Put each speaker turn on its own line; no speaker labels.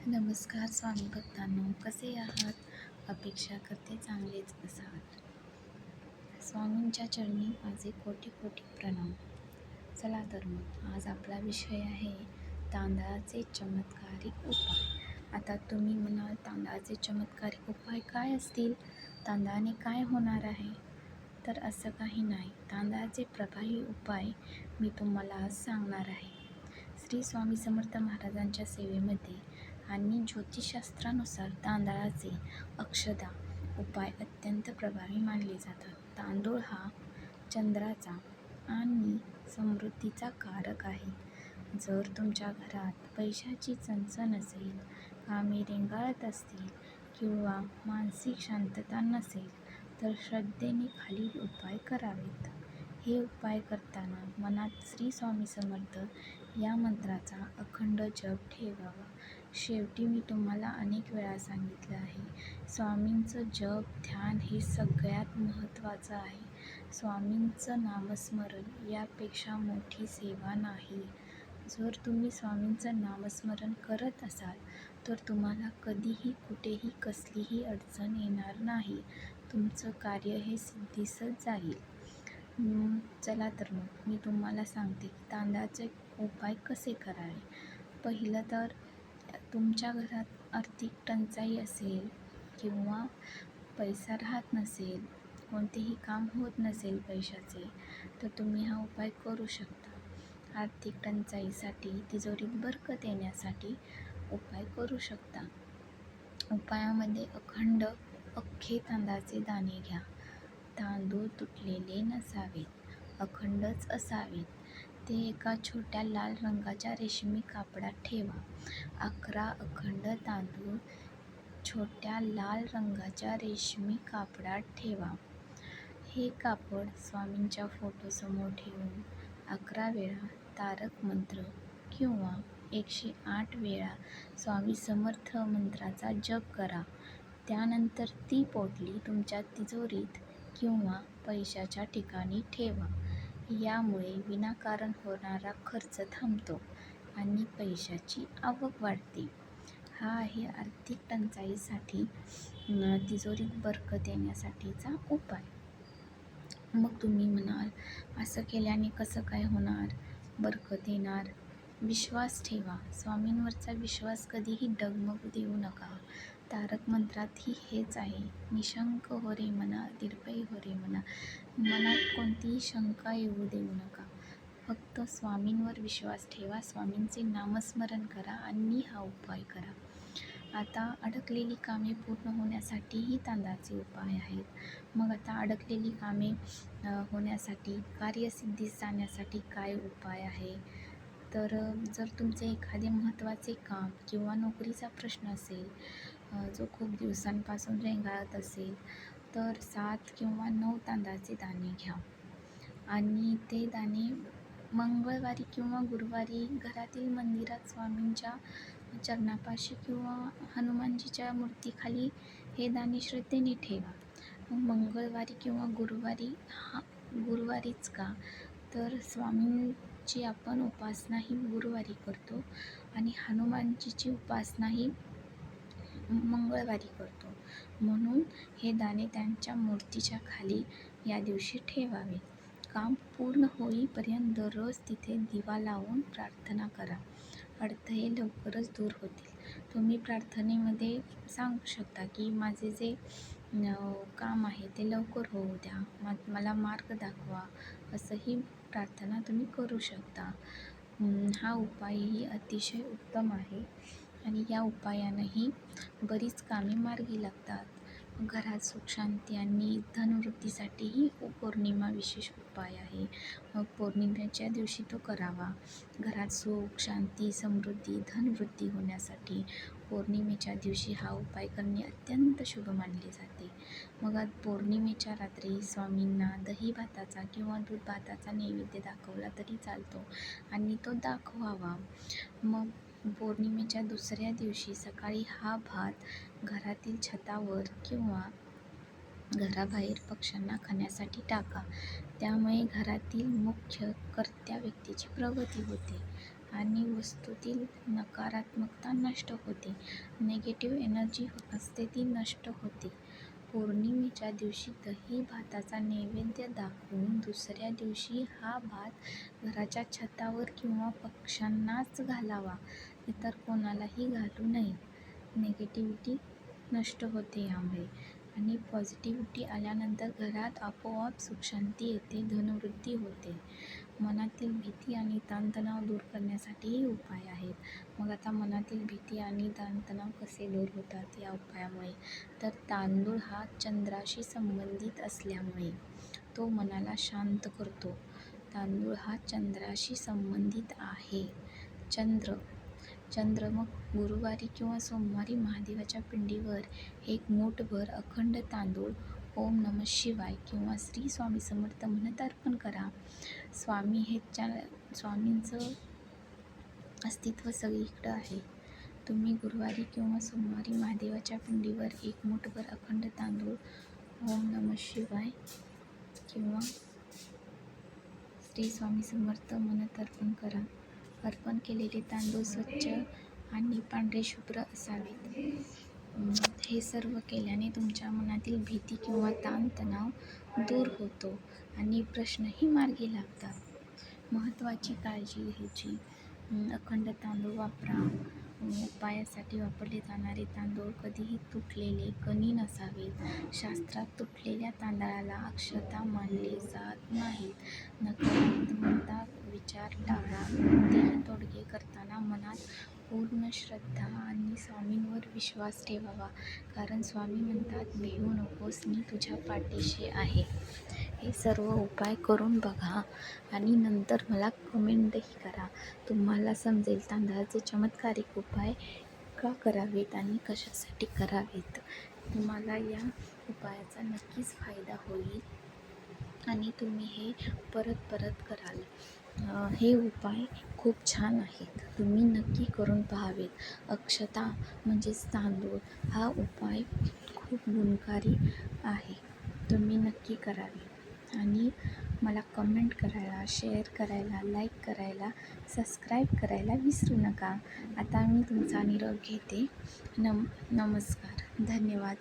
नमस्कार स्वामी भक्तांनो, कसे आहात? अपेक्षा करते चांगलेच असाल. स्वामींच्या चरणी माझे कोटी कोटी प्रणाम. चला तर मग आज आपला विषय आहे तांदळाचे चमत्कारिक उपाय. आता तुम्ही म्हणाल, तांदळाचे चमत्कारिक उपाय काय असतील? तांदळाने काय होणार आहे? तर असं काही नाही. तांदळाचे प्रभावी उपाय मी तुम्हाला आज सांगणार आहे. श्री स्वामी समर्थ महाराजांच्या सेवेमध्ये आणि ज्योतिषशास्त्रानुसार तांदळाचे अक्षदा उपाय अत्यंत प्रभावी मानले जातात. तांदूळ हा चंद्राचा आणि समृद्धीचा कारक आहे. जर तुमच्या घरात पैशाची चणचण असेल, कामे रेंगाळत असतील किंवा मानसिक शांतता नसेल तर श्रद्धेने खालील उपाय करावेत. हे उपाय करताना मनात श्री स्वामी समर्थ या मंत्राचा अखंड जप ठेवावा. शेवटी मी तुम्हाला अनेक वेळा सांगितलं आहे, स्वामींचं जप ध्यान हे सगळ्यात महत्त्वाचं आहे. स्वामींचं नामस्मरण यापेक्षा मोठी सेवा नाही. जर तुम्ही स्वामींचं नामस्मरण करत असाल तर तुम्हाला कधीही कुठेही कसलीही अडचण येणार नाही. तुमचं कार्य हे सिद्धीसच जाईल. चला तर मग मी तुम्हाला सांगते की तांदळाचे उपाय कसे करावे. पहिलं तर तुमच्या घरात आर्थिक टंचाई असेल किंवा पैसा राहत नसेल, कोणतेही काम होत नसेल पैशाचे, तर तुम्ही हा उपाय करू शकता. आर्थिक टंचाईसाठी, तिजोरीत बरकत येण्यासाठी उपाय करू शकता. उपायामध्ये अख्खे तांदळाचे दाणे घ्या. तांदूळ तुटलेले नसावेत, अखंडच असावेत. ते एका छोट्या लाल रंगाच्या रेशमी कापडात ठेवा. 11 अखंड तांदूळ छोट्या लाल रंगाच्या रेशमी कापडात ठेवा. हे कापड स्वामींच्या फोटोसमोर ठेवून 11 वेळा तारक मंत्र किंवा 108 वेळा स्वामी समर्थ मंत्राचा जप करा. त्यानंतर ती पोटली तुमच्या तिजोरीत किंवा पैशाच्या ठिकाणी ठेवा. यामुळे विनाकारण होणारा खर्च थांबतो आणि पैशाची आवक वाढते. हा आहे आर्थिक टंचाईसाठी तिजोरीत बरकत येण्यासाठीचा उपाय. मग तुम्ही म्हणाल, असं केल्याने कसं काय होणार, बरकत येणार? विश्वास ठेवा. स्वामींवरचा विश्वास कधीही डगमगू देऊ नका. तारक मंत्रातही हेच आहे. निशंक हो रे मना, निर्भय हो रे मना. मनात कोणतीही शंका येऊ देऊ नका. फक्त स्वामींवर विश्वास ठेवा. स्वामींचे नामस्मरण करा आणि हा उपाय करा. आता अडकलेली कामे पूर्ण होण्यासाठीही तांदळाचे उपाय आहेत. मग आता अडकलेली कामे होण्यासाठी, कार्यसिद्धीस जाण्यासाठी काय उपाय आहे? तर जर तुमचे एखादे महत्त्वाचे काम किंवा नोकरीचा प्रश्न असेल, जो खूप दिवसांपासून रेंगाळत असेल, तर 7 किंवा 9 तांदळाचे दाणे घ्या आणि ते दाणे मंगळवारी किंवा गुरुवारी घरातील मंदिरात स्वामींच्या चरणापाशी किंवा हनुमानजीच्या मूर्तीखाली हे दाणे श्रद्धेने ठेवा. मंगळवारी किंवा गुरुवारीच का, तर स्वामींची आपण उपासनाही गुरुवारी करतो आणि हनुमानजीची उपासनाही मंगळवारी करतो. म्हणून हे दाणे त्यांच्या मूर्तीच्या खाली या दिवशी ठेवावे. काम पूर्ण होईपर्यंत दररोज तिथे दिवा लावून प्रार्थना करा. अडथळे लवकरच दूर होतील. तुम्ही प्रार्थनेमध्ये सांगू शकता की माझे जे काम आहे ते लवकर होऊ द्या, मला मार्ग दाखवा, असंही प्रार्थना तुम्ही करू शकता. हा उपायही अतिशय उत्तम आहे आणि या उपायानंही बरीच कामे मार्गी लागतात. घरात सुख शांती आणि धनवृद्धीसाठीही पौर्णिमा विशेष उपाय आहे. मग पौर्णिमेच्या दिवशी तो करावा. घरात सुख शांती समृद्धी धनवृद्धी होण्यासाठी पौर्णिमेच्या दिवशी हा उपाय करणे अत्यंत शुभ मानले जाते. मग आज पौर्णिमेच्या रात्री स्वामींना दही भाताचा किंवा दूध भाताचा नैवेद्य दाखवला तरी चालतो आणि तो दाखवावा. मग पौर्णिमेच्या दुसऱ्या दिवशी सकाळी हा भात घरातील छतावर किंवा घराबाहेर पक्ष्यांना खाण्यासाठी टाका. त्यामुळे घरातील मुख्य कर्त्या व्यक्तीची प्रगती होते आणि वस्तूतील नकारात्मकता नष्ट होते. निगेटिव्ह एनर्जी असते ती नष्ट होते. पौर्णिमेच्या दिवशी दही भाताचा नैवेद्य दाखवून दुसऱ्या दिवशी हा भात घराच्या छतावर किंवा पक्ष्यांनाच घालावा, इतर कोणालाही घालू नये. निगेटिव्हिटी नष्ट होते यामुळे आणि पॉझिटिव्हिटी आल्यानंतर घरात आपोआप सुखशांती येते, धनवृद्धी होते. मनातील भीती आणि ताणतणाव दूर करण्यासाठीही उपाय आहेत. मग आता मनातील भीती आणि ताणतणाव कसे दूर होतात या उपायामुळे? तर तांदूळ हा चंद्राशी संबंधित असल्यामुळे तो मनाला शांत करतो. तांदूळ हा चंद्राशी संबंधित आहे. चंद्र मग गुरुवारी किंवा सोमवारी महादेवाच्या पिंडीवर एक मूठभर अखंड तांदूळ ओम नमः शिवाय किंवा श्री स्वामी समर्थ म्हणत अर्पण करा. स्वामींचं अस्तित्व सगळीकडं आहे. तुम्ही गुरुवारी किंवा सोमवारी महादेवाच्या पिंडीवर एक मूठभर अखंड तांदूळ ओम नमः शिवाय किंवा श्री स्वामी समर्थ म्हणत अर्पण करा. अर्पण केलेले तांदूळ स्वच्छ आणि पांढरे शुभ्र असावेत. हे सर्व केल्याने तुमच्या मनातील भीती किंवा ताणतणाव दूर होतो आणि प्रश्नही मार्गी लागतात. महत्त्वाची काळजी घ्यायची. अखंड तांदूळ वापरा. उपायासाठी वापरले जाणारे तांदूळ कधीही तुटलेले, कणी नसावेत. शास्त्रात तुटलेल्या तांदळाला अक्षता मानले जात नाहीत. नकारात्मक विचार टाळा. कोणतेही तोडगे करताना मनात पूर्ण श्रद्धा आणि स्वामींवर विश्वास ठेवावा, कारण स्वामी म्हणतात, भिवू नकोस, मी तुझ्या पाठीशी आहे. हे सर्व उपाय करून बघा आणि नंतर मला कमेंटही करा. तुम्हाला समजेल तांदळाचे चमत्कारिक उपाय का करावेत आणि कशासाठी करावेत. तुम्हाला या उपायाचा नक्कीच फायदा होईल आणि तुम्ही हे परत कराल. हे उपाय खूप छान आहेत. तुम्ही नक्की करून पाहावेत. अक्षता म्हणजेच तांदूळ हा उपाय खूप गुणकारी आहे. तुम्ही नक्की करावे आणि मला कमेंट करायला, शेअर करायला, लाईक करायला, सबस्क्राईब करायला विसरू नका. आता मी तुमचा निरोप घेते. नमस्कार. धन्यवाद.